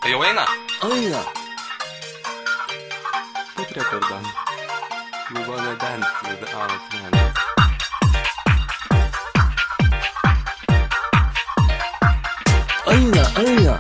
Tai jau eina? Eina. Put record on. We wanna dance with our friends. Eina, eina.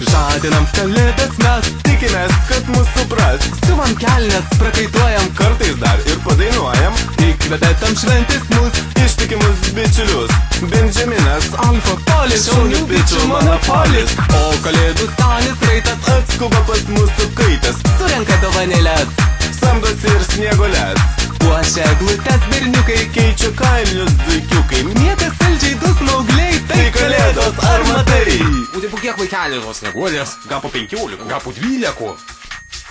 Žadinam kalėdas mes, tikimės, kad mus supras. Siuvam kelnes, prakaituojam kartais dar ir padainuojam. Įkvėpė tam šventis mus, ištikimus bičiulius. Benjaminas, Alfa Polis, šaunių bičių monopolis. O kalėdų stanis raitas atskuba pas mūsų kaitas. Surenka dovanėlės, samdosi ir sniegules. Puošia eglutes berniukai, keičia kailius zuikiukai. Niekas saldžiai dus maugliai, tai kalėdos ar matai? O tai po kiek vaikelį tos snieguolės? Gal po 15? Gal po 12?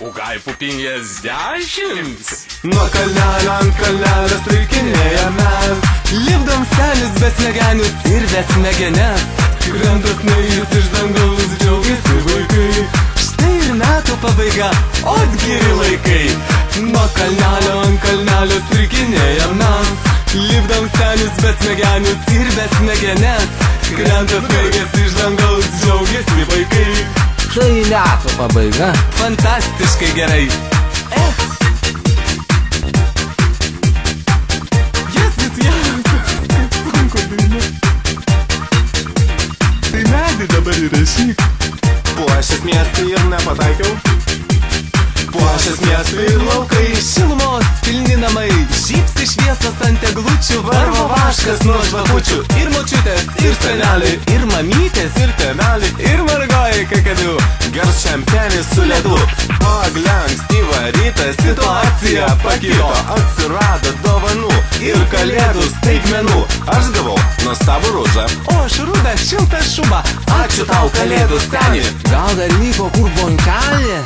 O gal po 50? Nuo kalnelio ant kalnelio strikinėjam mes. Lipdom senis besmegenius ir besmegenes. Krenta snaigės iš dangaus, džiaugiasi vaikai. Štai ir metų pabaiga, o geri laikai. Nuo kalnelio ant kalnelio strikinėjam mes. Lipdom senis besmegenius ir besmegenes. Krenta snaigės iš dangaus, džiaugiasi vaikai. Štai metų pabaiga. Fantastiškai gerai. Jėzus, kaip sunku dainuot. Tai medį dabar įrašyk. Puošęs miestai ir nepataikiau. Puošęs miestai ir laukai. Šilumos pilni namai. Žybsi šviesos ant eglučių. Varvo vaškas nuo žvakučių. Ir močiutės, ir seneliai. Ir mamytės, ir tėveliai. Ir mergoji kakadu. Gers šampenis su ledu. Pagle ankstyvą rytą situacija pakito. Atsirado dovanų ir kalėdų staigmenų. Aš gavau nuostabų rūžą. O aš rūdą šiltą šubą. Ačiū tau kalėdų seni. Gal dar liko kur bonkelė?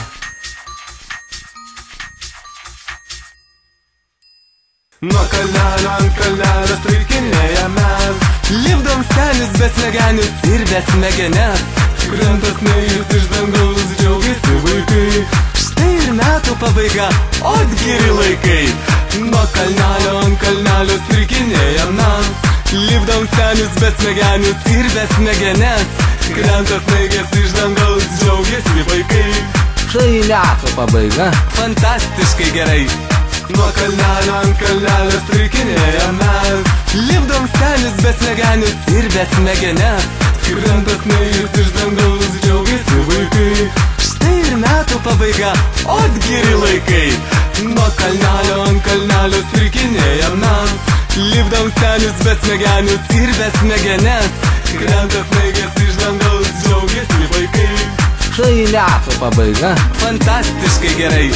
Nuo kalnelio ant kalnelio strikinėjam mes. Lipdom senis besmegenius ir besmegenes. Krenta snaigės iš dangaus, džiaugiasi vaikai. Štai ir metų pabaiga, o geri laikai. Nuo kalnelio ant kalnelio strikinėjam mes. Lipdom senis besmegenius ir besmegenes. Krenta snaigės iš dangaus, džiaugiasi vaikai. Štai metų pabaiga. Fantastiškai gerai. Nuo kalnelio ant kalnelio strikinėjam mes. Lipdom senis besmegenius ir besmegenes. Krenta snaigės iš dangaus, džiaugiasi vaikai. Štai ir metų pabaiga, o geri laikai. Nuo kalnelio ant kalnelio strikinėjam mes. Lipdom senis besmegenius ir besmegenes. Krenta snaigės iš dangaus, džiaugiasi vaikai. Štai metų pabaiga. Fantastiškai gerai.